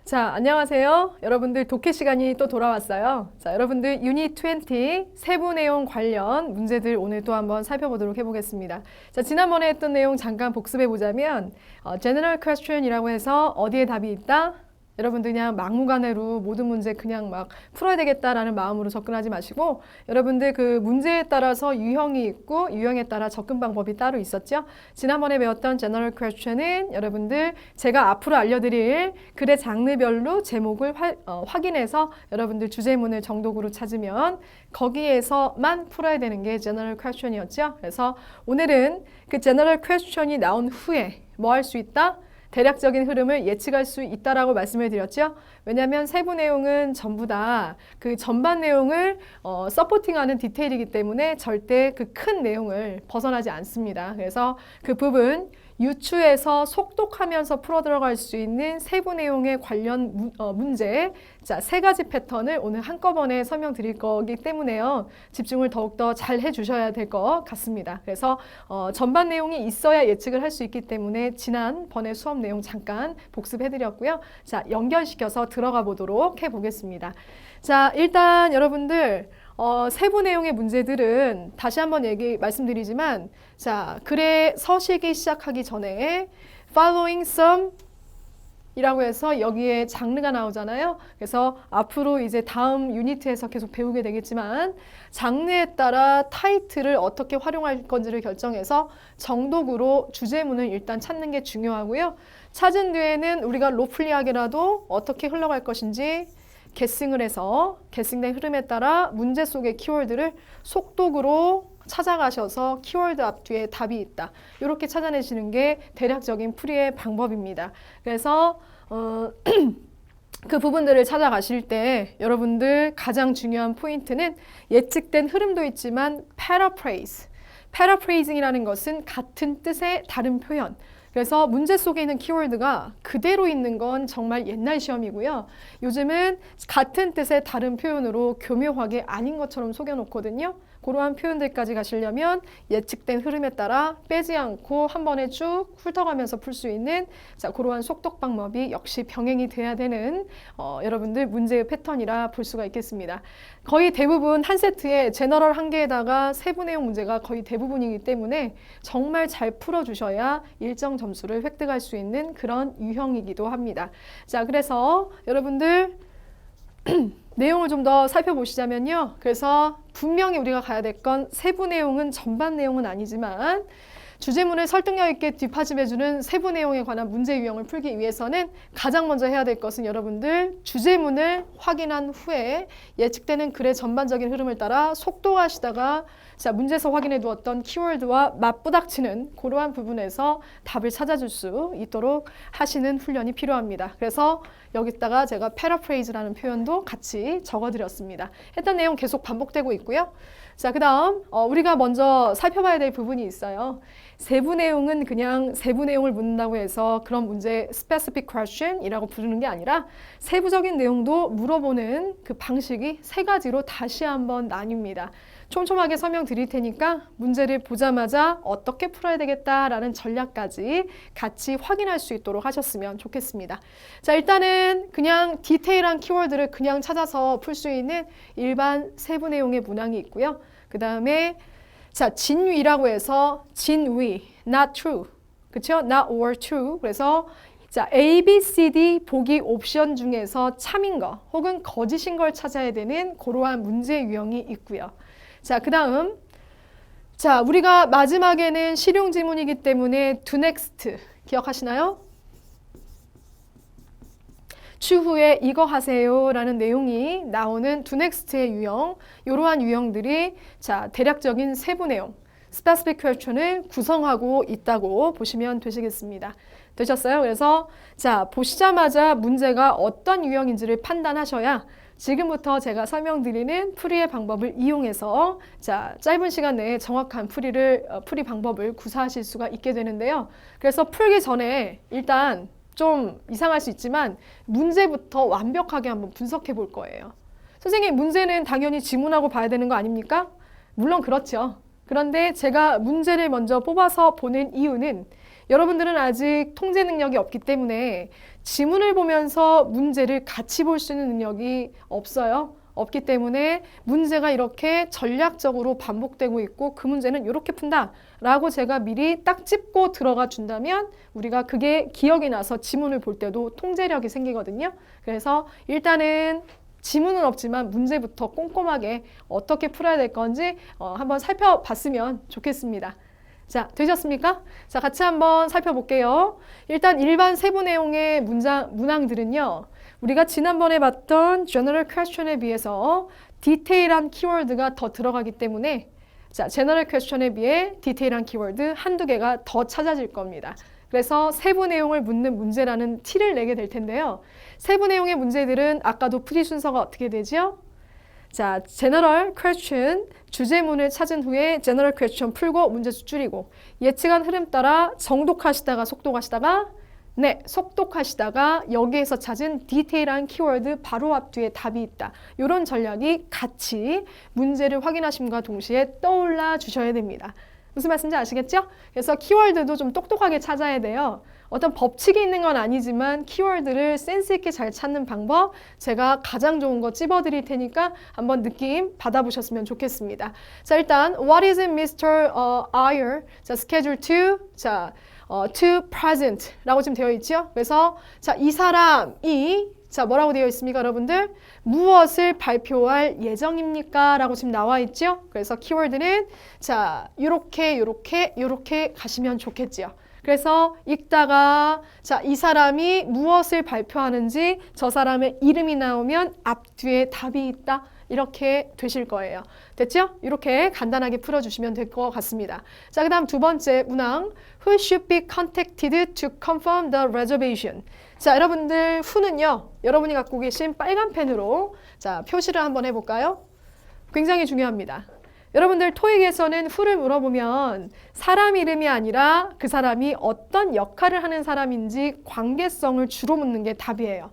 자, 안녕하세요. 여러분들 독해 시간이 또 돌아왔어요. 자, 여러분들 유닛 20 세부 내용 관련 문제들 오늘 또 한번 살펴보도록 해보겠습니다. 자, 지난번에 했던 내용 잠깐 복습해 보자면 General Question이라고 해서 어디에 답이 있다? 여러분들 그냥 막무가내로 모든 문제 그냥 막 풀어야 되겠다라는 마음으로 접근하지 마시고 여러분들 그 문제에 따라서 유형이 있고 유형에 따라 접근 방법이 따로 있었죠. 지난번에 배웠던 General Question은 여러분들 제가 앞으로 알려드릴 글의 장르별로 제목을 확인해서 여러분들 주제문을 정독으로 찾으면 거기에서만 풀어야 되는 게 General Question이었죠. 그래서 오늘은 그 General Question이 나온 후에 뭐 할 수 있다? 대략적인 흐름을 예측할 수 있다라고 말씀을 드렸죠. 왜냐하면 세부 내용은 전부 다 그 전반 내용을 서포팅하는 디테일이기 때문에 절대 그 큰 내용을 벗어나지 않습니다. 그래서 그 부분 유추해서 속독하면서 풀어 들어갈 수 있는 세부 내용에 관련 문제, 자, 세 가지 패턴을 오늘 한꺼번에 설명드릴 거기 때문에요. 집중을 더욱더 잘 해주셔야 될 것 같습니다. 그래서 전반 내용이 있어야 예측을 할 수 있기 때문에 지난번에 수업 내용 잠깐 복습해드렸고요. 자, 연결시켜서 들어가 보도록 해보겠습니다. 자, 일단 여러분들 세부 내용의 문제들은 다시 한번 말씀드리지만 자, 글의 서식이 시작하기 전에 following some 이라고 해서 여기에 장르가 나오잖아요. 그래서 앞으로 이제 다음 유니트에서 계속 배우게 되겠지만 장르에 따라 타이틀을 어떻게 활용할 건지를 결정해서 정독으로 주제문을 일단 찾는 게 중요하고요. 찾은 뒤에는 우리가 로플리하게라도 어떻게 흘러갈 것인지 게싱을 해서 게싱된 흐름에 따라 문제 속의 키워드를 속독으로 찾아가셔서 키워드 앞뒤에 답이 있다. 이렇게 찾아내시는 게 대략적인 풀이의 방법입니다. 그래서 그 부분들을 찾아가실 때 여러분들 가장 중요한 포인트는 예측된 흐름도 있지만 paraphrase. paraphraseing이라는 것은 같은 뜻의 다른 표현. 그래서 문제 속에 있는 키워드가 그대로 있는 건 정말 옛날 시험이고요. 요즘은 같은 뜻의 다른 표현으로 교묘하게 아닌 것처럼 속여놓거든요. 그러한 표현들까지 가시려면 예측된 흐름에 따라 빼지 않고 한 번에 쭉 훑어가면서 풀 수 있는 자, 그러한 속독 방법이 역시 병행이 돼야 되는 여러분들 문제의 패턴이라 볼 수가 있겠습니다. 거의 대부분 한 세트에 제너럴 한 개에다가 세부 내용 문제가 거의 대부분이기 때문에 정말 잘 풀어주셔야 일정 점수를 획득할 수 있는 그런 유형이기도 합니다. 자, 그래서 여러분들 내용을 좀 더 살펴보시자면요. 그래서 분명히 우리가 가야 될 건 세부 내용은 전반 내용은 아니지만 주제문을 설득력 있게 뒷받침해주는 세부 내용에 관한 문제 유형을 풀기 위해서는 가장 먼저 해야 될 것은 여러분들 주제문을 확인한 후에 예측되는 글의 전반적인 흐름을 따라 속도하시다가 자, 문제에서 확인해 두었던 키워드와 맞부닥치는 그러한 부분에서 답을 찾아줄 수 있도록 하시는 훈련이 필요합니다. 그래서 여기다가 제가 paraphrase라는 표현도 같이 적어드렸습니다. 했던 내용 계속 반복되고 있고요. 자, 그 다음 우리가 먼저 살펴봐야 될 부분이 있어요. 세부 내용은 그냥 세부 내용을 묻는다고 해서 그런 문제 specific question이라고 부르는 게 아니라 세부적인 내용도 물어보는 그 방식이 세 가지로 다시 한번 나뉩니다. 촘촘하게 설명드릴 테니까 문제를 보자마자 어떻게 풀어야 되겠다라는 전략까지 같이 확인할 수 있도록 하셨으면 좋겠습니다. 자, 일단은 그냥 디테일한 키워드를 그냥 찾아서 풀 수 있는 일반 세부 내용의 문항이 있고요. 그 다음에 자, 진위라고 해서 진위, not true, 그렇죠? not or true. 그래서 자, A, B, C, D 보기 옵션 중에서 참인 거 혹은 거짓인 걸 찾아야 되는 그러한 문제 유형이 있고요. 자, 그 다음 자, 우리가 마지막에는 실용 지문이기 때문에 do next 기억하시나요? 추후에 이거 하세요 라는 내용이 나오는 do next의 유형, 이러한 유형들이 자, 대략적인 세부 내용 specific question을 구성하고 있다고 보시면 되시겠습니다. 되셨어요? 그래서 자, 보시자마자 문제가 어떤 유형인지를 판단하셔야 지금부터 제가 설명드리는 풀이의 방법을 이용해서 자, 짧은 시간 내에 정확한 풀이 방법을 구사하실 수가 있게 되는데요. 그래서 풀기 전에 일단 좀 이상할 수 있지만 문제부터 완벽하게 한번 분석해 볼 거예요. 선생님, 문제는 당연히 지문하고 봐야 되는 거 아닙니까? 물론 그렇죠. 그런데 제가 문제를 먼저 뽑아서 보는 이유는 여러분들은 아직 통제 능력이 없기 때문에 지문을 보면서 문제를 같이 볼 수 있는 능력이 없어요. 없기 때문에 문제가 이렇게 전략적으로 반복되고 있고 그 문제는 이렇게 푼다 라고 제가 미리 딱 짚고 들어가 준다면 우리가 그게 기억이 나서 지문을 볼 때도 통제력이 생기거든요. 그래서 일단은 지문은 없지만 문제부터 꼼꼼하게 어떻게 풀어야 될 건지 한번 살펴봤으면 좋겠습니다. 자, 되셨습니까? 자, 같이 한번 살펴볼게요. 일단 일반 세부 내용의 문항들은요. 우리가 지난번에 봤던 General Question에 비해서 디테일한 키워드가 더 들어가기 때문에 자, General Question에 비해 디테일한 키워드 한두 개가 더 찾아질 겁니다. 그래서 세부 내용을 묻는 문제라는 티를 내게 될 텐데요. 세부 내용의 문제들은 아까도 풀이 순서가 어떻게 되죠? 자, General Question, 주제문을 찾은 후에 General Question 풀고 문제수 줄이고 예측한 흐름 따라 정독하시다가 속독하시다가 네, 속독하시다가 여기에서 찾은 디테일한 키워드 바로 앞뒤에 답이 있다. 이런 전략이 같이 문제를 확인하심과 동시에 떠올라 주셔야 됩니다. 무슨 말씀인지 아시겠죠? 그래서 키워드도 좀 똑똑하게 찾아야 돼요. 어떤 법칙이 있는 건 아니지만 키워드를 센스 있게 잘 찾는 방법 제가 가장 좋은 거 찝어드릴 테니까 한번 느낌 받아보셨으면 좋겠습니다. 자, 일단 What is it, Mr. Iyer? 자, schedule to 자, to present 라고 지금 되어 있죠. 그래서 자, 이 사람이 자, 뭐라고 되어 있습니까, 여러분들? 무엇을 발표할 예정입니까? 라고 지금 나와 있죠. 그래서 키워드는 자, 요렇게 가시면 좋겠지요. 그래서 읽다가 자, 이 사람이 무엇을 발표하는지 저 사람의 이름이 나오면 앞뒤에 답이 있다. 이렇게 되실 거예요. 됐죠? 이렇게 간단하게 풀어주시면 될 것 같습니다. 자, 그 다음 두 번째 문항 Who should be contacted to confirm the reservation? 자, 여러분들 who는요. 여러분이 갖고 계신 빨간 펜으로 자, 표시를 한번 해볼까요? 굉장히 중요합니다. 여러분들 토익에서는 who를 물어보면 사람 이름이 아니라 그 사람이 어떤 역할을 하는 사람인지 관계성을 주로 묻는 게 답이에요.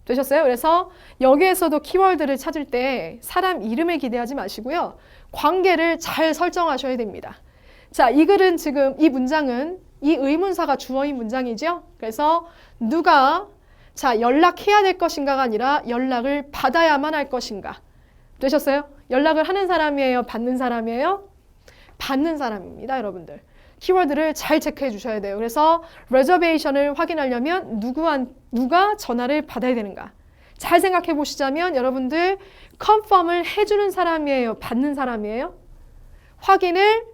되셨어요? 그래서 여기에서도 키워드를 찾을 때 사람 이름을 기대하지 마시고요. 관계를 잘 설정하셔야 됩니다. 자, 이 글은 지금 이 문장은 이 의문사가 주어인 문장이죠. 그래서 누가 자, 연락해야 될 것인가가 아니라 연락을 받아야만 할 것인가. 되셨어요? 연락을 하는 사람이에요? 받는 사람이에요? 받는 사람입니다, 여러분들. 키워드를 잘 체크해 주셔야 돼요. 그래서 reservation을 확인하려면 누가 전화를 받아야 되는가. 잘 생각해 보시자면 여러분들 confirm을 해주는 사람이에요? 받는 사람이에요? 확인을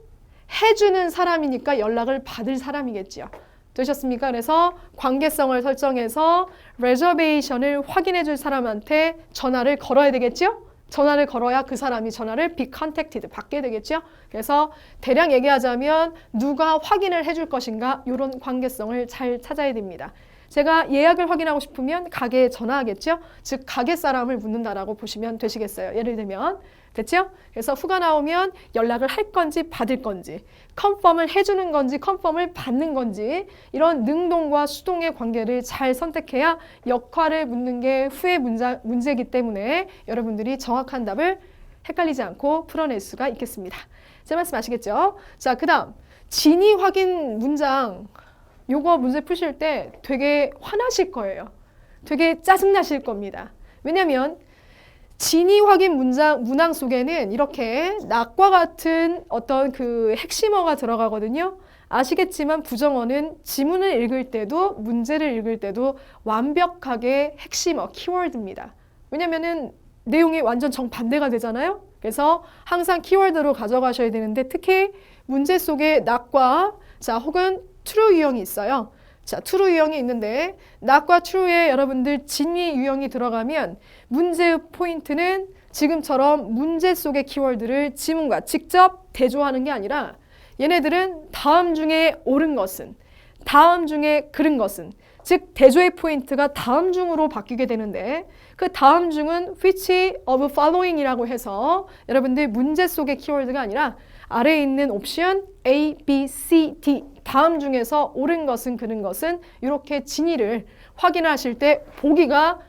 해주는 사람이니까 연락을 받을 사람이겠죠. 되셨습니까? 그래서 관계성을 설정해서 reservation을 확인해 줄 사람한테 전화를 걸어야 되겠죠? 전화를 걸어야 그 사람이 전화를 be contacted 받게 되겠죠. 그래서 대략 얘기하자면 누가 확인을 해줄 것인가 이런 관계성을 잘 찾아야 됩니다. 제가 예약을 확인하고 싶으면 가게에 전화하겠죠. 즉 가게 사람을 묻는다라고 보시면 되시겠어요. 예를 들면 됐죠? 그래서 후가 나오면 연락을 할 건지 받을 건지 컨펌을 해주는 건지 컨펌을 받는 건지 이런 능동과 수동의 관계를 잘 선택해야 역할을 묻는 게 후의 문제이기 때문에 여러분들이 정확한 답을 헷갈리지 않고 풀어낼 수가 있겠습니다. 제 말씀 아시겠죠? 자, 그 다음 진위 확인 문장 요거 문제 푸실 때 되게 화나실 거예요. 되게 짜증나실 겁니다. 왜냐면 진위 확인 문항 속에는 이렇게 낙과 같은 어떤 그 핵심어가 들어가거든요. 아시겠지만 부정어는 지문을 읽을 때도 문제를 읽을 때도 완벽하게 핵심어, 키워드입니다. 왜냐면은 내용이 완전 정반대가 되잖아요. 그래서 항상 키워드로 가져가셔야 되는데 특히 문제 속에 not과 자 혹은 true 유형이 있어요. 자, true 유형이 있는데 not과 true에 여러분들 진위 유형이 들어가면 문제의 포인트는 지금처럼 문제 속의 키워드를 지문과 직접 대조하는 게 아니라 얘네들은 다음 중에 옳은 것은, 다음 중에 그른 것은, 즉 대조의 포인트가 다음 중으로 바뀌게 되는데 그 다음 중은 which of following이라고 해서 여러분들 문제 속의 키워드가 아니라 아래에 있는 옵션 A, B, C, D 다음 중에서 옳은 것은 그른 것은 이렇게 진위를 확인하실 때 보기가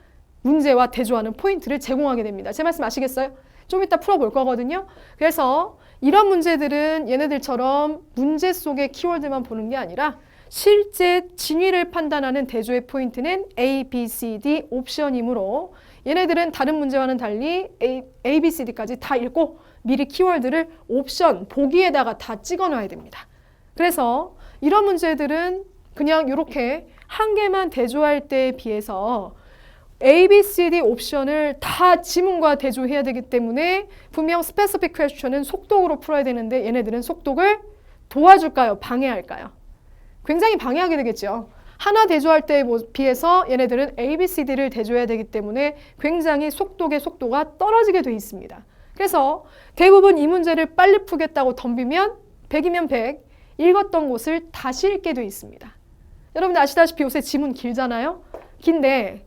문제와 대조하는 포인트를 제공하게 됩니다. 제 말씀 아시겠어요? 좀 이따 풀어볼 거거든요. 그래서 이런 문제들은 얘네들처럼 문제 속의 키워드만 보는 게 아니라 실제 진위를 판단하는 대조의 포인트는 A, B, C, D 옵션이므로 얘네들은 다른 문제와는 달리 A, B, C, D까지 다 읽고 미리 키워드를 옵션, 보기에다가 다 찍어 놔야 됩니다. 그래서 이런 문제들은 그냥 이렇게 한 개만 대조할 때에 비해서 A, B, C, D 옵션을 다 지문과 대조해야 되기 때문에 분명 specific question은 속독으로 풀어야 되는데 얘네들은 속독을 도와줄까요? 방해할까요? 굉장히 방해하게 되겠죠. 하나 대조할 때에 비해서 얘네들은 A, B, C, D를 대조해야 되기 때문에 굉장히 속독의 속도가 떨어지게 돼 있습니다. 그래서 대부분 이 문제를 빨리 풀겠다고 덤비면 100이면 100, 읽었던 곳을 다시 읽게 돼 있습니다. 여러분들 아시다시피 요새 지문 길잖아요. 긴데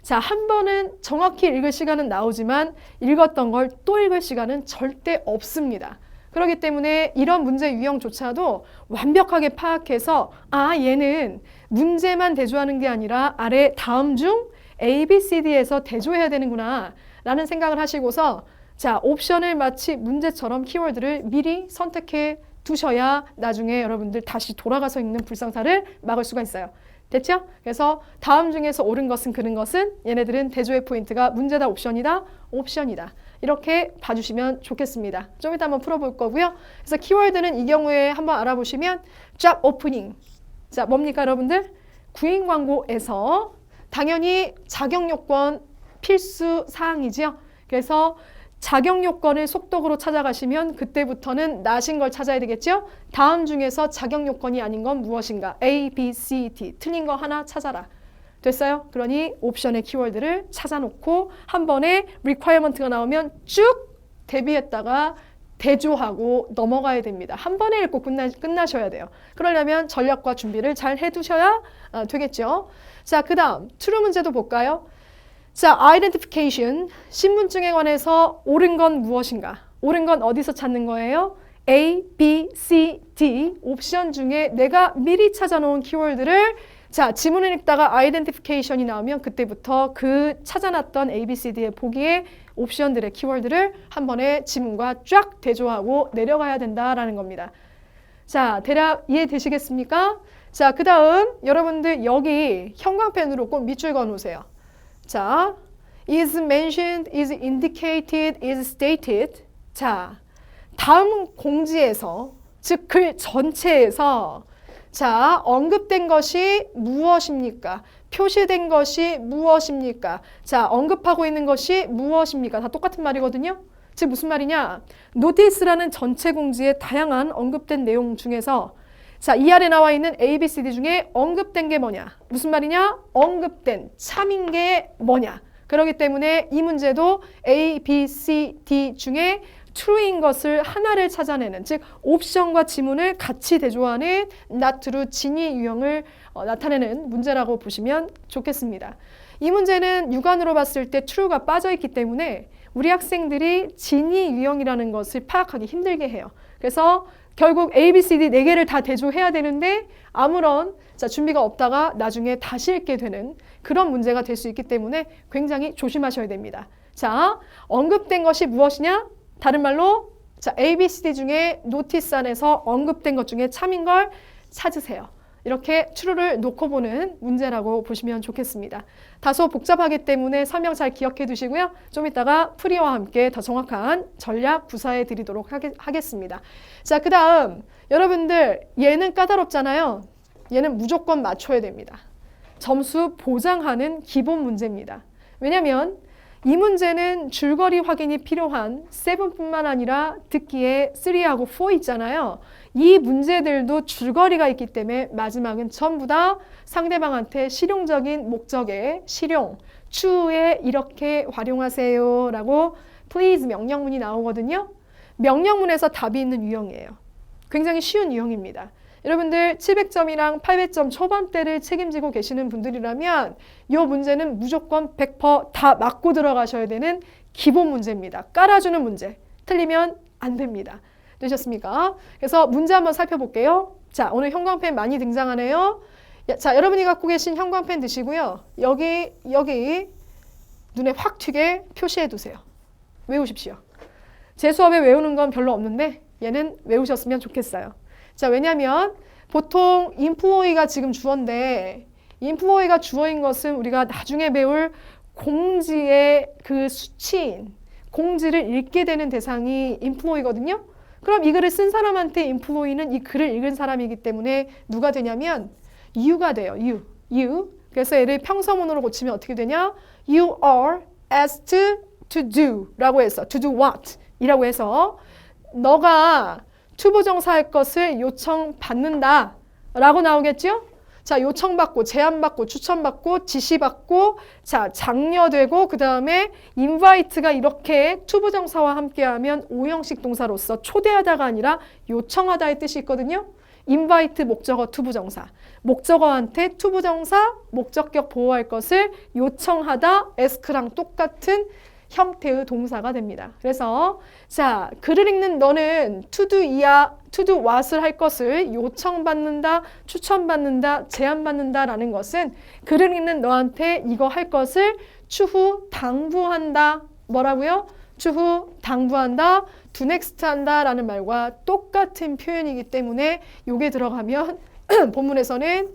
자, 한 번은 정확히 읽을 시간은 나오지만 읽었던 걸 또 읽을 시간은 절대 없습니다. 그렇기 때문에 이런 문제 유형조차도 완벽하게 파악해서 얘는 문제만 대조하는 게 아니라 아래 다음 중 A, B, C, D에서 대조해야 되는구나 라는 생각을 하시고서 자, 옵션을 마치 문제처럼 키워드를 미리 선택해 두셔야 나중에 여러분들 다시 돌아가서 읽는 불상사를 막을 수가 있어요. 됐죠? 그래서 다음 중에서 옳은 것은 그른 것은 얘네들은 대조의 포인트가 문제다 옵션이다 옵션이다 이렇게 봐주시면 좋겠습니다. 좀 이따 한번 풀어볼 거고요. 그래서 키워드는 이 경우에 한번 알아보시면 job opening. 자, 뭡니까 여러분들? 구인 광고에서 당연히 자격 요건 필수 사항이지요. 그래서 자격 요건을 속독으로 찾아가시면 그때부터는 나신 걸 찾아야 되겠죠? 다음 중에서 자격 요건이 아닌 건 무엇인가? A, B, C, D. 틀린 거 하나 찾아라. 됐어요? 그러니 옵션의 키워드를 찾아놓고 한 번에 requirement가 나오면 쭉 대비했다가 대조하고 넘어가야 됩니다. 한 번에 읽고 끝나셔야 돼요. 그러려면 전략과 준비를 잘 해두셔야 되겠죠? 자, 그 다음 true 문제도 볼까요? 자, identification, 신분증에 관해서 옳은 건 무엇인가? 옳은 건 어디서 찾는 거예요? A, B, C, D 옵션 중에 내가 미리 찾아놓은 키워드를 자, 지문을 읽다가 identification이 나오면 그때부터 그 찾아놨던 A, B, C, D의 보기에 옵션들의 키워드를 한 번에 지문과 쫙 대조하고 내려가야 된다라는 겁니다. 자, 대략 이해되시겠습니까? 자, 그 다음 여러분들 여기 형광펜으로 꼭 밑줄 그어놓으세요. 자, is mentioned, is indicated, is stated. 자, 다음 공지에서, 즉 글 전체에서 자, 언급된 것이 무엇입니까? 표시된 것이 무엇입니까? 자, 언급하고 있는 것이 무엇입니까? 다 똑같은 말이거든요. 즉 무슨 말이냐? 노티스라는 전체 공지에 다양한 언급된 내용 중에서 자, 이 아래 나와 있는 A, B, C, D 중에 언급된 게 뭐냐? 무슨 말이냐? 언급된, 참인 게 뭐냐? 그렇기 때문에 이 문제도 A, B, C, D 중에 true인 것을 하나를 찾아내는, 즉 옵션과 지문을 같이 대조하는 not true 진위 유형을 나타내는 문제라고 보시면 좋겠습니다. 이 문제는 육안으로 봤을 때 true가 빠져있기 때문에 우리 학생들이 진위 유형이라는 것을 파악하기 힘들게 해요. 그래서 결국 A, B, C, D 4개를 다 대조해야 되는데 아무런 준비가 없다가 나중에 다시 읽게 되는 그런 문제가 될 수 있기 때문에 굉장히 조심하셔야 됩니다. 자, 언급된 것이 무엇이냐? 다른 말로 자, A, B, C, D 중에 노티스 안에서 언급된 것 중에 참인 걸 찾으세요. 이렇게 true를 놓고 보는 문제라고 보시면 좋겠습니다. 다소 복잡하기 때문에 설명 잘 기억해 두시고요. 좀 이따가 풀이와 함께 더 정확한 전략 구사해 드리도록 하겠습니다. 자, 그 다음 여러분들 얘는 까다롭잖아요. 얘는 무조건 맞춰야 됩니다. 점수 보장하는 기본 문제입니다. 왜냐하면 이 문제는 줄거리 확인이 필요한 7뿐만 아니라 듣기에 3하고 4 있잖아요. 이 문제들도 줄거리가 있기 때문에 마지막은 전부 다 상대방한테 실용적인 목적의 실용, 추후에 이렇게 활용하세요 라고 please 명령문이 나오거든요. 명령문에서 답이 있는 유형이에요. 굉장히 쉬운 유형입니다. 여러분들 700점이랑 800점 초반대를 책임지고 계시는 분들이라면 이 문제는 무조건 100% 다 맞고 들어가셔야 되는 기본 문제입니다. 깔아주는 문제. 틀리면 안 됩니다. 되셨습니까? 그래서 문제 한번 살펴볼게요. 자, 오늘 형광펜 많이 등장하네요. 자, 여러분이 갖고 계신 형광펜 드시고요. 여기 눈에 확 튀게 표시해 두세요. 외우십시오. 제 수업에 외우는 건 별로 없는데 얘는 외우셨으면 좋겠어요. 자, 왜냐하면 보통 employee가 지금 주어인데 employee가 주어인 것은 우리가 나중에 배울 공지의 그 수치인 공지를 읽게 되는 대상이 employee거든요. 그럼 이 글을 쓴 사람한테 employee는 이 글을 읽은 사람이기 때문에 누가 되냐면 you가 돼요. you. 그래서 얘를 평서문으로 고치면 어떻게 되냐? You are asked to do 라고 해서 to do what? 이라고 해서 너가 투부정사 할 것을 요청받는다 라고 나오겠죠? 자, 요청받고, 제안받고, 추천받고, 지시받고, 자, 장려되고, 그 다음에 invite가 이렇게 투부정사와 함께하면 오형식 동사로서 초대하다가 아니라 요청하다의 뜻이 있거든요. invite 목적어 투부정사, 목적어한테 투부정사, 목적격 보호할 것을 요청하다, ask랑 똑같은 형태의 동사가 됩니다. 그래서 자, 글을 읽는 너는 to do what을 할 것을 요청받는다, 추천받는다, 제안받는다 라는 것은 글을 읽는 너한테 이거 할 것을 추후 당부한다. 뭐라고요? 추후 당부한다, do next 한다 라는 말과 똑같은 표현이기 때문에 요게 들어가면 본문에서는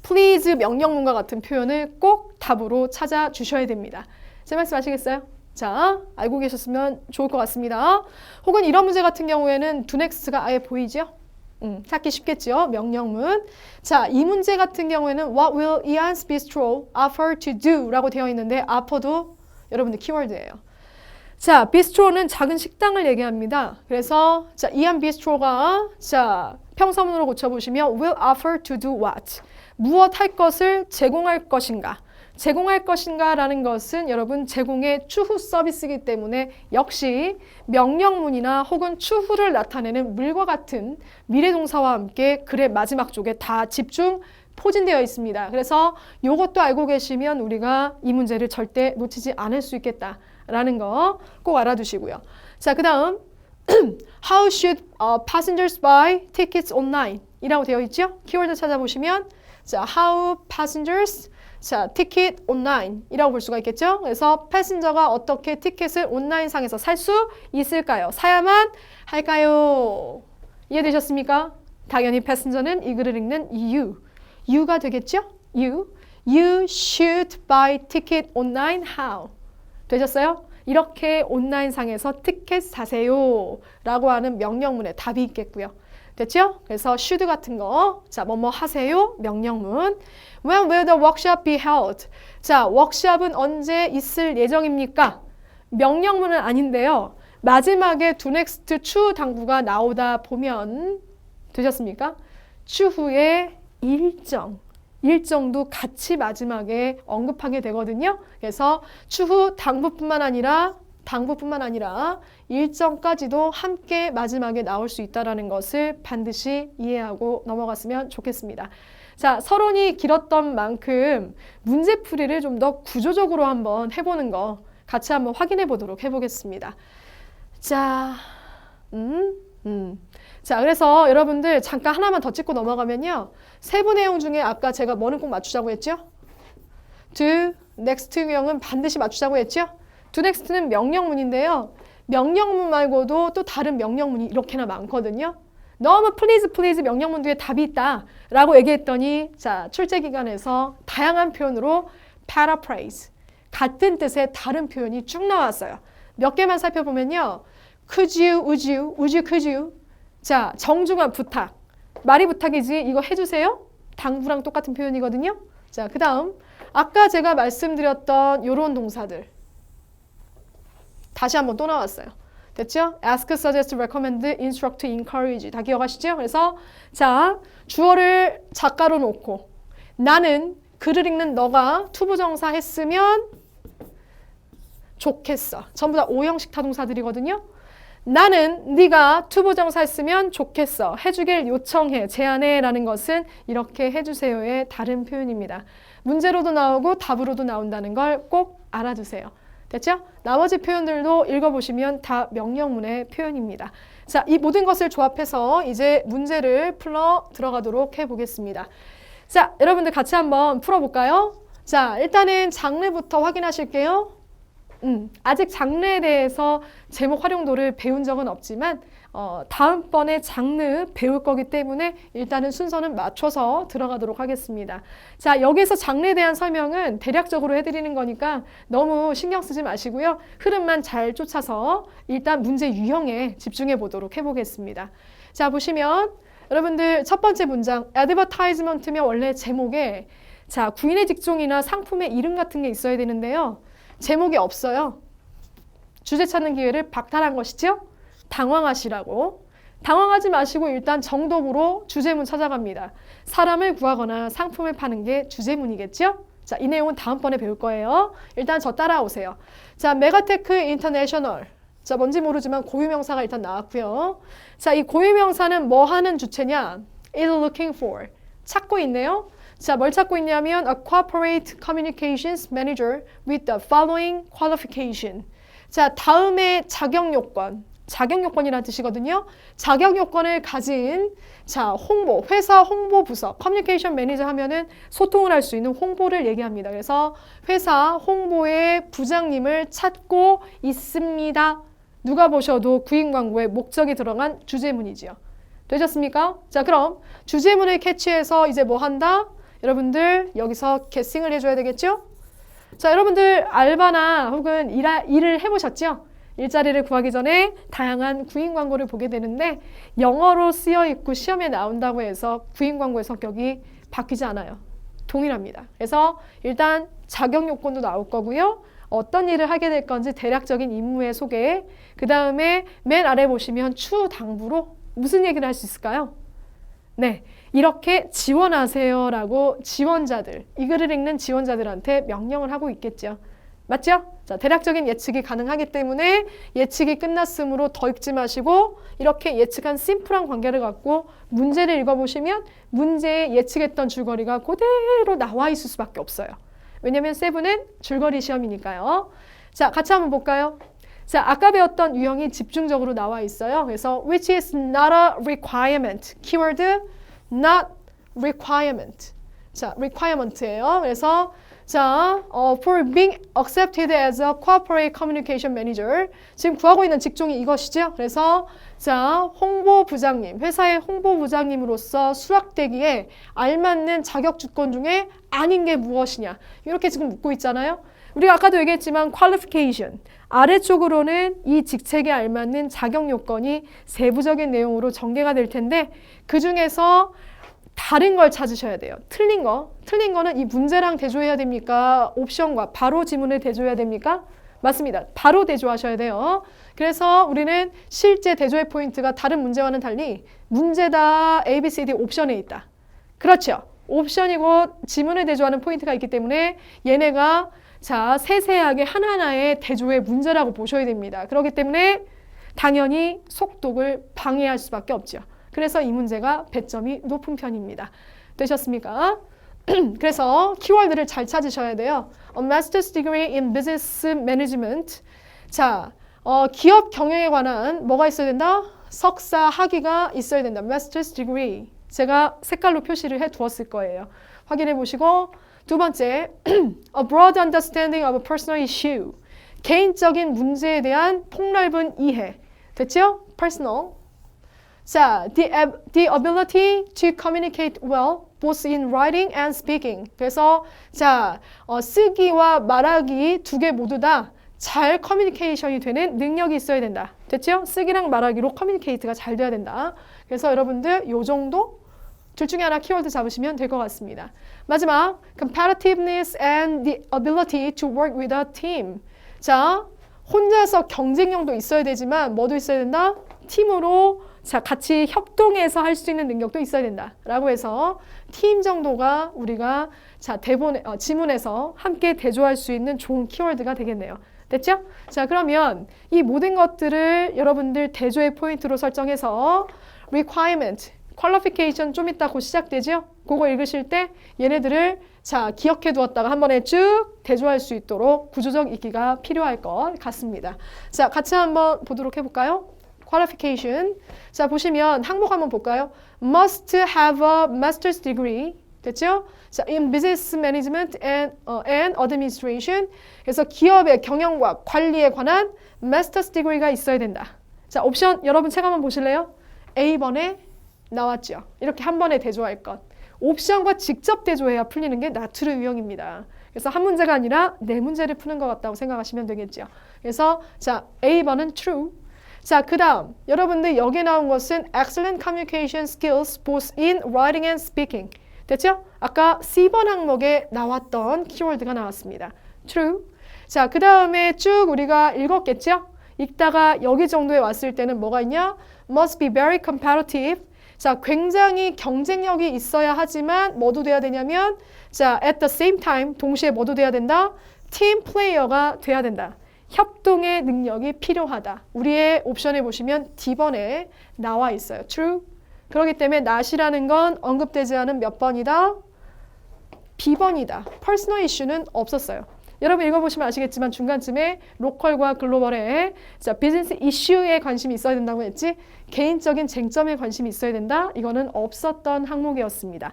please 명령문과 같은 표현을 꼭 답으로 찾아주셔야 됩니다. 제 말씀 아시겠어요? 자, 알고 계셨으면 좋을 것 같습니다. 혹은 이런 문제 같은 경우에는 do next가 아예 보이죠? 찾기 쉽겠죠? 명령문. 자, 이 문제 같은 경우에는 What will Ian's Bistro offer to do? 라고 되어 있는데 offer도 여러분들 키워드예요. 자, 비스트로는 작은 식당을 얘기합니다. 그래서 자, 이안 비스트로가 자, 평서문으로 고쳐보시면 will offer to do what? 무엇 할 것을 제공할 것인가? 제공할 것인가 라는 것은 여러분 제공의 추후 서비스이기 때문에 역시 명령문이나 혹은 추후를 나타내는 물과 같은 미래동사와 함께 글의 마지막 쪽에 다 집중 포진되어 있습니다. 그래서 이것도 알고 계시면 우리가 이 문제를 절대 놓치지 않을 수 있겠다라는 거 꼭 알아두시고요. 자, 그 다음 How should passengers buy tickets online? 이라고 되어 있죠? 키워드 찾아보시면 자, How passengers 자, ticket online 이라고 볼 수가 있겠죠? 그래서 패신저가 어떻게 티켓을 온라인상에서 살 수 있을까요? 사야만 할까요? 이해되셨습니까? 당연히 패신저는 이 글을 읽는 you가 되겠죠? You should buy ticket online how? 되셨어요? 이렇게 온라인상에서 티켓 사세요 라고 하는 명령문에 답이 있겠고요. 됐죠? 그래서 should 같은 거, 자, 뭐뭐 하세요? 명령문. When will the workshop be held? 자, 워크숍은 언제 있을 예정입니까? 명령문은 아닌데요. 마지막에 do next 추후 당부가 나오다 보면 되셨습니까? 추후의 일정도 같이 마지막에 언급하게 되거든요. 그래서 추후 당부뿐만 아니라 일정까지도 함께 마지막에 나올 수 있다는 것을 반드시 이해하고 넘어갔으면 좋겠습니다. 자, 서론이 길었던 만큼 문제풀이를 좀 더 구조적으로 한번 해보는 거 같이 한번 확인해 보도록 해보겠습니다. 자, 자, 그래서 여러분들 잠깐 하나만 더 짚고 넘어가면요. 세부 내용 중에 아까 제가 뭐는 꼭 맞추자고 했죠? do, next 유형은 반드시 맞추자고 했죠? do next는 명령문인데요. 명령문 말고도 또 다른 명령문이 이렇게나 많거든요. 너무 please 명령문 뒤에 답이 있다 라고 얘기했더니 자, 출제기관에서 다양한 표현으로 paraphrase 같은 뜻의 다른 표현이 쭉 나왔어요. 몇 개만 살펴보면요. could you, could you 자, 정중한 부탁 말이 부탁이지 이거 해주세요? 당부랑 똑같은 표현이거든요. 자, 그 다음 아까 제가 말씀드렸던 요런 동사들 다시 한번 또 나왔어요. 됐죠? ask, suggest, recommend, instruct, encourage 다 기억하시죠? 그래서 자, 주어를 작가로 놓고 나는 글을 읽는 너가 투부정사 했으면 좋겠어. 전부 다 오형식 타동사들이거든요. 나는 네가 투부정사 했으면 좋겠어. 해주길 요청해, 제안해 라는 것은 이렇게 해주세요의 다른 표현입니다. 문제로도 나오고 답으로도 나온다는 걸 꼭 알아두세요. 됐죠? 나머지 표현들도 읽어보시면 다 명령문의 표현입니다. 자, 이 모든 것을 조합해서 이제 문제를 풀어 들어가도록 해보겠습니다. 자, 여러분들 같이 한번 풀어볼까요? 자, 일단은 장르부터 확인하실게요. 아직 장르에 대해서 제목 활용도를 배운 적은 없지만 다음번에 장르 배울 거기 때문에 일단은 순서는 맞춰서 들어가도록 하겠습니다. 자, 여기서 장르에 대한 설명은 대략적으로 해드리는 거니까 너무 신경 쓰지 마시고요. 흐름만 잘 쫓아서 일단 문제 유형에 집중해 보도록 해보겠습니다. 자, 보시면 여러분들 첫 번째 문장 advertisement면 원래 제목에 자, 구인의 직종이나 상품의 이름 같은 게 있어야 되는데요. 제목이 없어요. 주제 찾는 기회를 박탈한 것이죠. 당황하시라고. 당황하지 마시고 일단 정독으로 주제문 찾아갑니다. 사람을 구하거나 상품을 파는 게 주제문이겠죠? 자, 이 내용은 다음번에 배울 거예요. 일단 저 따라오세요. 자, 메가테크 인터내셔널. 자, 뭔지 모르지만 고유명사가 일단 나왔고요. 자, 이 고유명사는 뭐 하는 주체냐? is looking for. 찾고 있네요. 자, 뭘 찾고 있냐면 a corporate communications manager with the following qualification. 자, 다음에 자격 요건. 자격 요건이라는 뜻이거든요. 자격 요건을 가진 자, 홍보, 회사 홍보 부서, 커뮤니케이션 매니저 하면은 소통을 할 수 있는 홍보를 얘기합니다. 그래서 회사 홍보의 부장님을 찾고 있습니다. 누가 보셔도 구인 광고에 목적이 들어간 주제문이지요. 되셨습니까? 자, 그럼 주제문을 캐치해서 이제 뭐 한다? 여러분들 여기서 게싱을 해줘야 되겠죠? 자, 여러분들 알바나 혹은 일을 해보셨죠? 일자리를 구하기 전에 다양한 구인 광고를 보게 되는데 영어로 쓰여 있고 시험에 나온다고 해서 구인 광고의 성격이 바뀌지 않아요. 동일합니다. 그래서 일단 자격 요건도 나올 거고요. 어떤 일을 하게 될 건지 대략적인 임무의 소개, 그 다음에 맨 아래 보시면 추후 당부로 무슨 얘기를 할 수 있을까요? 네, 이렇게 지원하세요라고 지원자들, 이 글을 읽는 지원자들한테 명령을 하고 있겠죠. 맞죠? 자, 대략적인 예측이 가능하기 때문에 예측이 끝났으므로 더 읽지 마시고 이렇게 예측한 심플한 관계를 갖고 문제를 읽어보시면 문제에 예측했던 줄거리가 그대로 나와 있을 수밖에 없어요. 왜냐면 세븐은 줄거리 시험이니까요. 자, 같이 한번 볼까요? 자, 아까 배웠던 유형이 집중적으로 나와 있어요. 그래서 which is not a requirement. 키워드 not requirement. 자, requirement예요. 그래서 자, for being accepted as a corporate communication manager. 지금 구하고 있는 직종이 이것이죠. 그래서 자, 홍보부장님, 회사의 홍보부장님으로서 수락되기에 알맞는 자격 조건 중에 아닌 게 무엇이냐. 이렇게 지금 묻고 있잖아요. 우리가 아까도 얘기했지만 qualification. 아래쪽으로는 이 직책에 알맞는 자격 요건이 세부적인 내용으로 전개가 될 텐데 그 중에서 다른 걸 찾으셔야 돼요. 틀린 거는 이 문제랑 대조해야 됩니까? 옵션과 바로 지문을 대조해야 됩니까? 맞습니다. 바로 대조하셔야 돼요. 그래서 우리는 실제 대조의 포인트가 다른 문제와는 달리 문제다 A, B, C, D 옵션에 있다. 그렇죠. 옵션이고 지문을 대조하는 포인트가 있기 때문에 얘네가 자, 세세하게 하나하나의 대조의 문제라고 보셔야 됩니다. 그렇기 때문에 당연히 속독을 방해할 수밖에 없죠. 그래서 이 문제가 배점이 높은 편입니다. 되셨습니까? 그래서 키워드를 잘 찾으셔야 돼요. A master's degree in business management. 자, 기업 경영에 관한 뭐가 있어야 된다? 석사 학위가 있어야 된다. master's degree. 제가 색깔로 표시를 해 두었을 거예요. 확인해 보시고 두 번째, a broad understanding of a personal issue. 개인적인 문제에 대한 폭넓은 이해. 됐죠? personal. 자, the ability to communicate well, both in writing and speaking. 그래서 자, 쓰기와 말하기 두 개 모두 다 잘 커뮤니케이션이 되는 능력이 있어야 된다. 됐죠? 쓰기랑 말하기로 커뮤니케이트가 잘 돼야 된다. 그래서 여러분들 요 정도 둘 중에 하나 키워드 잡으시면 될 것 같습니다. 마지막, competitiveness and the ability to work with a team. 자, 혼자서 경쟁력도 있어야 되지만 뭐도 있어야 된다? 팀으로 자, 같이 협동해서 할 수 있는 능력도 있어야 된다. 라고 해서 팀 정도가 우리가 자, 지문에서 함께 대조할 수 있는 좋은 키워드가 되겠네요. 됐죠? 자, 그러면 이 모든 것들을 여러분들 대조의 포인트로 설정해서 requirement, qualification 좀 이따 곧 시작되죠? 그거 읽으실 때 얘네들을 자, 기억해 두었다가 한 번에 쭉 대조할 수 있도록 구조적 읽기가 필요할 것 같습니다. 자, 같이 한번 보도록 해볼까요? qualification. 자, 보시면 항목 한번 볼까요? must have a master's degree. 됐죠? 자, in business management and administration. 그래서 기업의 경영과 관리에 관한 master's degree가 있어야 된다. 자, 옵션 여러분 책 한번 보실래요? A번에 나왔죠. 이렇게 한 번에 대조할 것. 옵션과 직접 대조해야 풀리는 게 나트루 유형입니다. 그래서 한 문제가 아니라 네 문제를 푸는 것 같다고 생각하시면 되겠죠. 그래서 자, A번은 true. 자, 그 다음 여러분들 여기 나온 것은 excellent communication skills both in writing and speaking. 됐죠? 아까 C번 항목에 나왔던 키워드가 나왔습니다. true. 자, 그 다음에 쭉 우리가 읽었겠죠? 읽다가 여기 정도에 왔을 때는 뭐가 있냐? must be very competitive. 자, 굉장히 경쟁력이 있어야 하지만 뭐도 돼야 되냐면 자, at the same time 동시에 뭐도 돼야 된다? 팀 플레이어가 돼야 된다. 협동의 능력이 필요하다. 우리의 옵션에 보시면 D번에 나와 있어요. true. 그렇기 때문에 not이라는 건 언급되지 않은 몇 번이다? B번이다. personal issue는 없었어요. 여러분 읽어보시면 아시겠지만 중간쯤에 로컬과 글로벌에 자, 비즈니스 이슈에 관심이 있어야 된다고 했지 개인적인 쟁점에 관심이 있어야 된다. 이거는 없었던 항목이었습니다.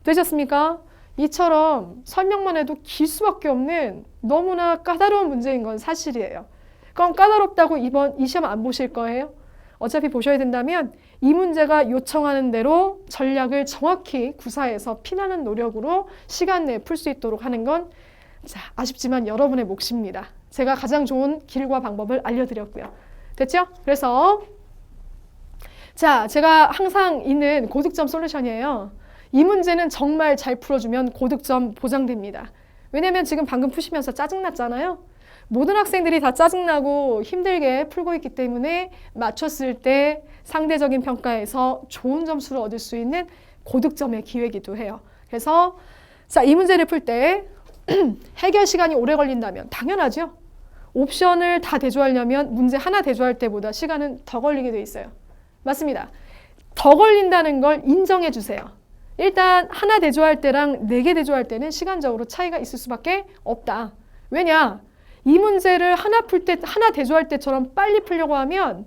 되셨습니까? 이처럼 설명만 해도 길 수밖에 없는 너무나 까다로운 문제인 건 사실이에요. 그럼 까다롭다고 이번 이 시험 안 보실 거예요? 어차피 보셔야 된다면 이 문제가 요청하는 대로 전략을 정확히 구사해서 피나는 노력으로 시간 내에 풀 수 있도록 하는 건 자, 아쉽지만 여러분의 몫입니다. 제가 가장 좋은 길과 방법을 알려드렸고요. 됐죠? 그래서 자, 제가 항상 있는 고득점 솔루션이에요. 이 문제는 정말 잘 풀어주면 고득점 보장됩니다. 왜냐면 지금 방금 푸시면서 짜증났잖아요. 모든 학생들이 다 짜증나고 힘들게 풀고 있기 때문에 맞췄을 때 상대적인 평가에서 좋은 점수를 얻을 수 있는 고득점의 기회이기도 해요. 그래서 자, 이 문제를 풀 때 해결 시간이 오래 걸린다면 당연하죠. 옵션을 다 대조하려면 문제 하나 대조할 때보다 시간은 더 걸리게 돼 있어요. 맞습니다. 더 걸린다는 걸 인정해 주세요. 일단 하나 대조할 때랑 4개 대조할 때는 시간적으로 차이가 있을 수밖에 없다. 왜냐? 이 문제를 하나 풀 때, 하나 대조할 때처럼 빨리 풀려고 하면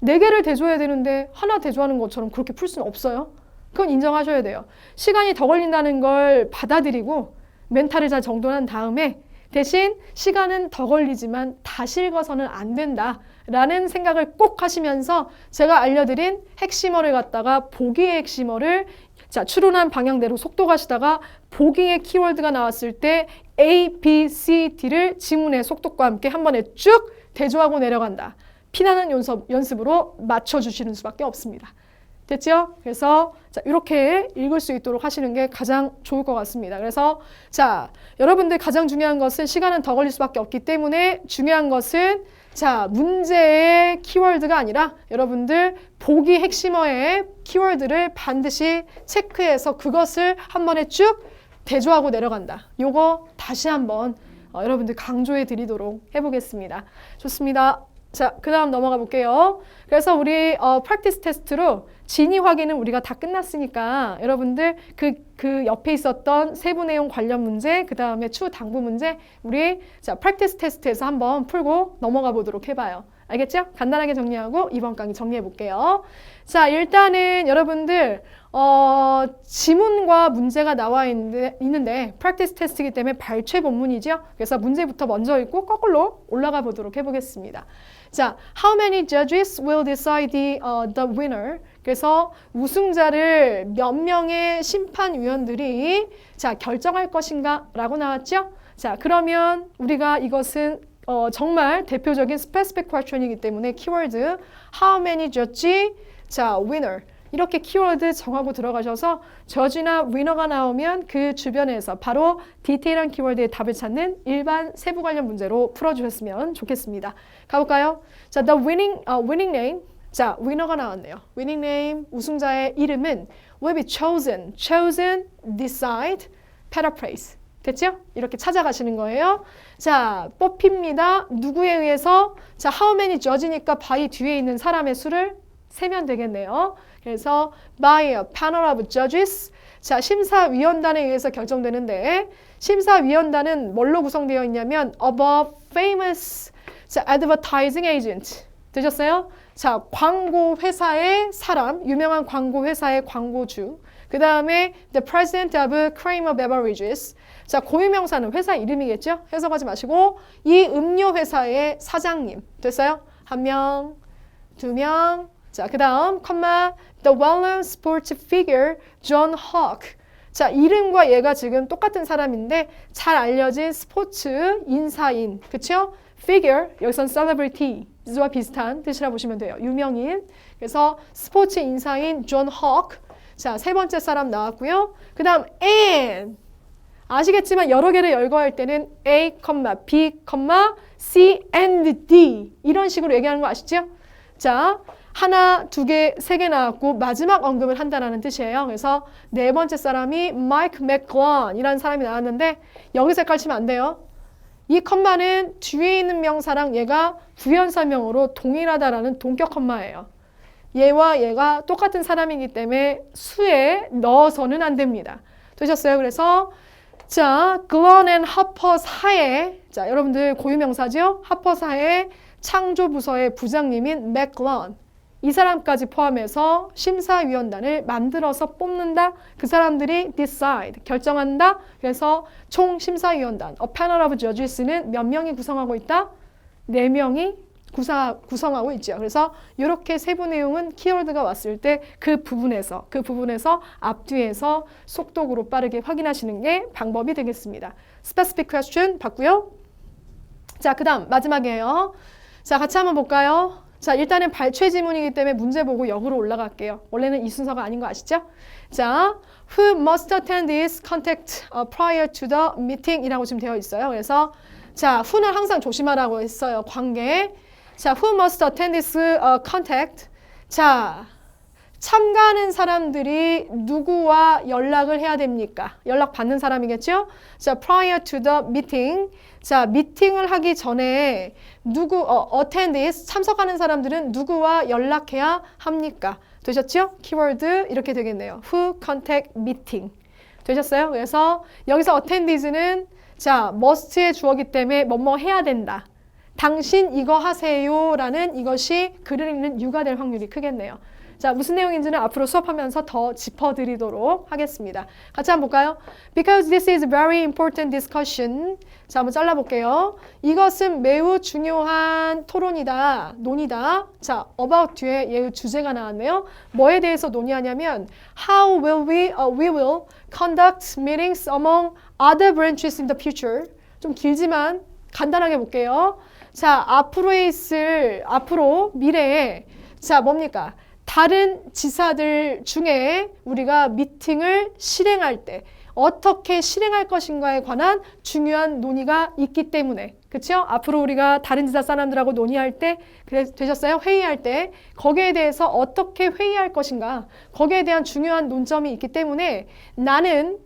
4개를 대조해야 되는데 하나 대조하는 것처럼 그렇게 풀 수는 없어요. 그건 인정하셔야 돼요. 시간이 더 걸린다는 걸 받아들이고 멘탈을 잘 정돈한 다음에 대신 시간은 더 걸리지만 다시 읽어서는 안 된다라는 생각을 꼭 하시면서 제가 알려드린 핵심어를 갖다가 보기의 핵심어를 자, 추론한 방향대로 속도 가시다가 보기의 키워드가 나왔을 때 A, B, C, D를 지문의 속도과 함께 한 번에 쭉 대조하고 내려간다. 피나는 연습으로 맞춰주시는 수밖에 없습니다. 됐죠? 그래서 자, 이렇게 읽을 수 있도록 하시는 게 가장 좋을 것 같습니다. 그래서 자, 여러분들 가장 중요한 것은 시간은 더 걸릴 수밖에 없기 때문에 중요한 것은 자, 문제의 키워드가 아니라 여러분들 보기 핵심어의 키워드를 반드시 체크해서 그것을 한 번에 쭉 대조하고 내려간다. 요거 다시 한번 여러분들 강조해 드리도록 해보겠습니다. 좋습니다. 자, 그 다음 넘어가 볼게요. 그래서 우리 프랙티스 테스트로 진위 확인은 우리가 다 끝났으니까 여러분들 그 옆에 있었던 세부 내용 관련 문제, 그 다음에 추후 당부 문제 우리 자 프랙티스 테스트에서 한번 풀고 넘어가 보도록 해봐요. 알겠죠? 간단하게 정리하고 이번 강의 정리해 볼게요. 자, 일단은 여러분들 지문과 문제가 나와 있는데 프랙티스 테스트이기 때문에 발췌 본문이죠. 그래서 문제부터 먼저 읽고 거꾸로 올라가 보도록 해보겠습니다. 자, how many judges will decide the winner? 그래서 우승자를 몇 명의 심판위원들이 자 결정할 것인가 라고 나왔죠. 자, 그러면 우리가 이것은 정말 대표적인 specific question이기 때문에 키워드 how many judge 자 winner 이렇게 키워드 정하고 들어가셔서 저지나 위너가 나오면 그 주변에서 바로 디테일한 키워드의 답을 찾는 일반 세부 관련 문제로 풀어주셨으면 좋겠습니다. 가볼까요? 자, the winning name. 자, 위너가 나왔네요. winning name, 우승자의 이름은 will be chosen, decide, paraphrase. 됐죠? 이렇게 찾아가시는 거예요. 자, 뽑힙니다. 누구에 의해서? 자, how many judge니까 by 뒤에 있는 사람의 수를 세면 되겠네요. 그래서 by a panel of judges. 자, 심사위원단에 의해서 결정되는데 심사위원단은 뭘로 구성되어 있냐면 above famous 자, advertising agent. 되셨어요? 자, 광고 회사의 사람, 유명한 광고 회사의 광고주. 그 다음에 the president of Kramer Beverages. 자, 고유명사는 회사 이름이겠죠? 해석하지 마시고 이 음료 회사의 사장님. 됐어요? 한 명, 2명. 자, 그 다음, 컴마, the well-known sports figure John Hawk. 자, 이름과 얘가 지금 똑같은 사람인데 잘 알려진 스포츠 인사인, 그쵸? figure, 여기선 celebrity와 비슷한 뜻이라 보시면 돼요. 유명인. 그래서 스포츠 인사인 존 허크. 자, 세 번째 사람 나왔고요. 그 다음 and. 아시겠지만 여러 개를 열거할 때는 A, B, C and D 이런 식으로 얘기하는 거 아시죠? 자, 하나, 두 개, 세 개 나왔고 마지막 언급을 한다는 뜻이에요. 그래서 네 번째 사람이 마이크 맥클런이라는 사람이 나왔는데 여기서 헷갈리면 안 돼요. 이 컴마는 뒤에 있는 명사랑 얘가 부연설명으로 동일하다라는 동격 컴마예요. 얘와 얘가 똑같은 사람이기 때문에 수에 넣어서는 안 됩니다. 되셨어요? 그래서 자, 글런 앤 하퍼스 하에, 자, 여러분들 고유명사죠? 하퍼스 하에 창조부서의 부장님인 맥글런. 이 사람까지 포함해서 심사위원단을 만들어서 뽑는다. 그 사람들이 decide, 결정한다. 그래서 총 심사위원단, a panel of judges는 몇 명이 구성하고 있다? 4명이 구성하고 있죠. 그래서 이렇게 세부 내용은 키워드가 왔을 때 그 부분에서 앞뒤에서 속독으로 빠르게 확인하시는 게 방법이 되겠습니다. Specific question 봤고요. 자, 그 다음 마지막이에요. 자, 같이 한번 볼까요? 자, 일단은 발췌 지문이기 때문에 문제 보고 역으로 올라갈게요. 원래는 이 순서가 아닌 거 아시죠? 자, who must attend this contact prior to the meeting 이라고 지금 되어 있어요. 그래서 자, who는 항상 조심하라고 했어요. 관계. 자, who must attend this contact? 자, 참가하는 사람들이 누구와 연락을 해야 됩니까? 연락 받는 사람이겠죠? 자, prior to the meeting. 자, 미팅을 하기 전에 attend this, 참석하는 사람들은 누구와 연락해야 합니까? 되셨죠? 키워드 이렇게 되겠네요. who contact meeting. 되셨어요? 그래서 여기서 attend this는 자, must의 주어기 때문에 뭐뭐 해야 된다. 당신 이거 하세요 라는 이것이 글을 읽는 유가 될 확률이 크겠네요. 자, 무슨 내용인지는 앞으로 수업하면서 더 짚어드리도록 하겠습니다. 같이 한번 볼까요? Because this is a very important discussion. 자, 한번 잘라볼게요. 이것은 매우 중요한 토론이다, 논의다. 자, about 뒤에 얘 주제가 나왔네요. 뭐에 대해서 논의하냐면 How will we will conduct meetings among other branches in the future. 좀 길지만 간단하게 볼게요. 자, 앞으로 미래에 자, 뭡니까? 다른 지사들 중에 우리가 미팅을 실행할 때 어떻게 실행할 것인가에 관한 중요한 논의가 있기 때문에 그렇죠? 앞으로 우리가 다른 지사 사람들하고 논의할 때 되셨어요? 회의할 때 거기에 대해서 어떻게 회의할 것인가 거기에 대한 중요한 논점이 있기 때문에 나는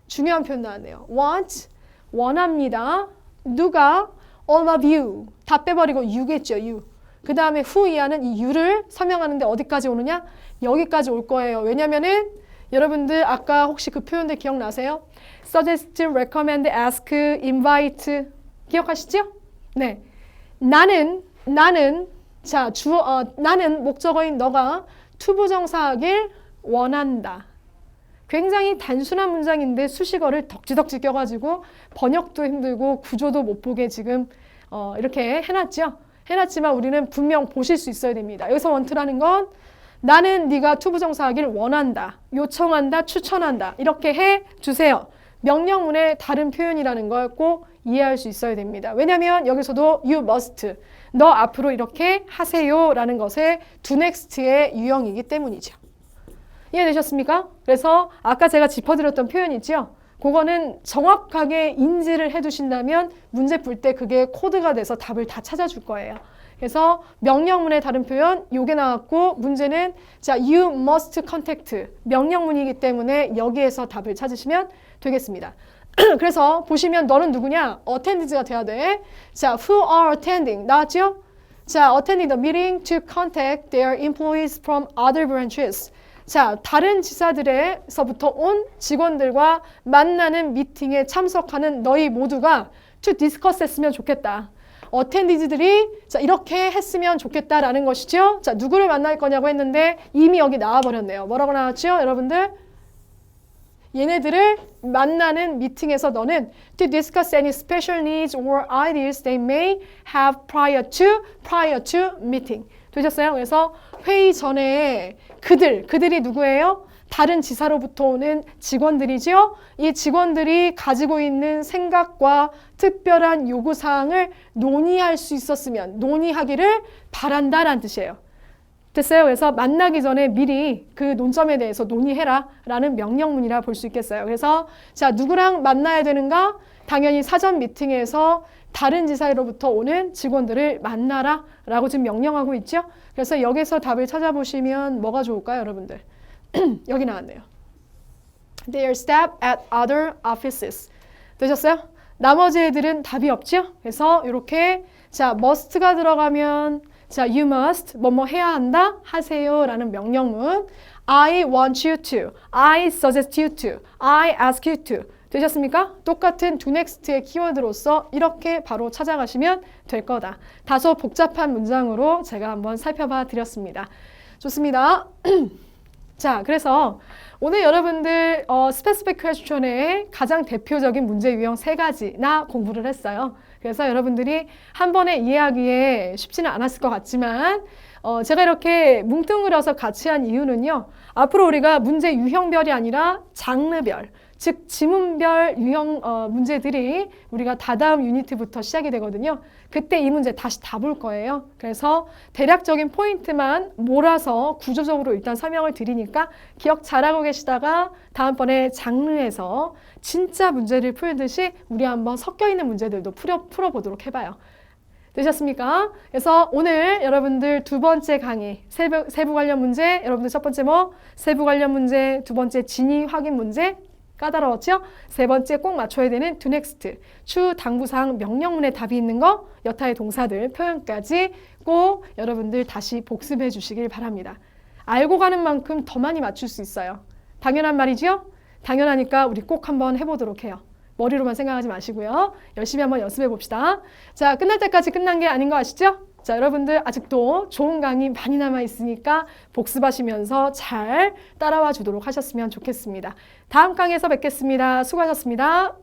중요한 표현 나왔네요. want, 원합니다. 누가? all of you. 다 빼버리고 you겠죠. you. 그 다음에 who 이하는 이 you를 설명하는데 어디까지 오느냐? 여기까지 올 거예요. 왜냐면은 여러분들 아까 혹시 그 표현들 기억나세요? suggest, recommend, ask, invite 기억하시죠? 네. 나는 나는 목적어인 너가 투부정사하길 원한다. 굉장히 단순한 문장인데 수식어를 덕지덕지 껴가지고 번역도 힘들고 구조도 못 보게 지금 이렇게 해놨지만 우리는 분명 보실 수 있어야 됩니다. 여기서 원트라는 건 나는 네가 투부정사하기를 원한다, 요청한다, 추천한다 이렇게 해주세요. 명령문의 다른 표현이라는 걸 꼭 이해할 수 있어야 됩니다. 왜냐하면 여기서도 you must, 너 앞으로 이렇게 하세요 라는 것의 do next의 유형이기 때문이죠. 이해되셨습니까? 그래서 아까 제가 짚어드렸던 표현 있죠? 그거는 정확하게 인지를 해두신다면 문제 풀 때 그게 코드가 돼서 답을 다 찾아줄 거예요. 그래서 명령문의 다른 표현 요게 나왔고 문제는 자 you must contact 명령문이기 때문에 여기에서 답을 찾으시면 되겠습니다. 그래서 보시면 너는 누구냐? attendee가 돼야 돼. 자 who are attending 나왔죠? 자 attending the meeting to contact their employees from other branches. 자, 다른 지사들에서부터 온 직원들과 만나는 미팅에 참석하는 너희 모두가 to discuss 했으면 좋겠다. attendee들이 자, 이렇게 했으면 좋겠다라는 것이죠. 자, 누구를 만날 거냐고 했는데 이미 여기 나와버렸네요. 뭐라고 나왔죠, 여러분들? 얘네들을 만나는 미팅에서 너는 to discuss any special needs or ideas they may have prior to meeting. 되셨어요? 그래서 회의 전에 그들이 누구예요? 다른 지사로부터 오는 직원들이지요. 이 직원들이 가지고 있는 생각과 특별한 요구사항을 논의할 수 있었으면 논의하기를 바란다라는 뜻이에요. 됐어요? 그래서 만나기 전에 미리 그 논점에 대해서 논의해라 라는 명령문이라 볼 수 있겠어요. 그래서 자, 누구랑 만나야 되는가? 당연히 사전 미팅에서 다른 지사로부터 오는 직원들을 만나라 라고 지금 명령하고 있죠. 그래서 여기서 답을 찾아보시면 뭐가 좋을까요, 여러분들? 여기 나왔네요. Their staff at other offices. 되셨어요? 나머지 애들은 답이 없죠? 그래서 이렇게 자, must가 들어가면 자, you must 뭐뭐 해야 한다 하세요 라는 명령문. I want you to, I suggest you to, I ask you to. 되셨습니까? 똑같은 do next의 키워드로서 이렇게 바로 찾아가시면 될 거다. 다소 복잡한 문장으로 제가 한번 살펴봐 드렸습니다. 좋습니다. 자, 그래서 오늘 여러분들 specific question의 가장 대표적인 문제 유형 3가지나 공부를 했어요. 그래서 여러분들이 한 번에 이해하기에 쉽지는 않았을 것 같지만 제가 이렇게 뭉뚱그려서 같이 한 이유는요. 앞으로 우리가 문제 유형별이 아니라 장르별, 즉 지문별 유형 문제들이 우리가 다다음 유니트부터 시작이 되거든요. 그때 이 문제 다시 다 볼 거예요. 그래서 대략적인 포인트만 몰아서 구조적으로 일단 설명을 드리니까 기억 잘하고 계시다가 다음번에 장르에서 진짜 문제를 풀듯이 우리 한번 섞여 있는 문제들도 풀어보도록 해봐요. 되셨습니까? 그래서 오늘 여러분들 두 번째 강의 세부 관련 문제, 여러분들 첫 번째 뭐? 세부 관련 문제, 두 번째 진위 확인 문제, 까다로웠죠? 세 번째 꼭 맞춰야 되는 do next, 추 당부사항 명령문에 답이 있는 거, 여타의 동사들 표현까지 꼭 여러분들 다시 복습해 주시길 바랍니다. 알고 가는 만큼 더 많이 맞출 수 있어요. 당연한 말이죠? 당연하니까 우리 꼭 한번 해보도록 해요. 머리로만 생각하지 마시고요. 열심히 한번 연습해 봅시다. 자, 끝날 때까지 끝난 게 아닌 거 아시죠? 자, 여러분들 아직도 좋은 강의 많이 남아 있으니까 복습하시면서 잘 따라와 주도록 하셨으면 좋겠습니다. 다음 강의에서 뵙겠습니다. 수고하셨습니다.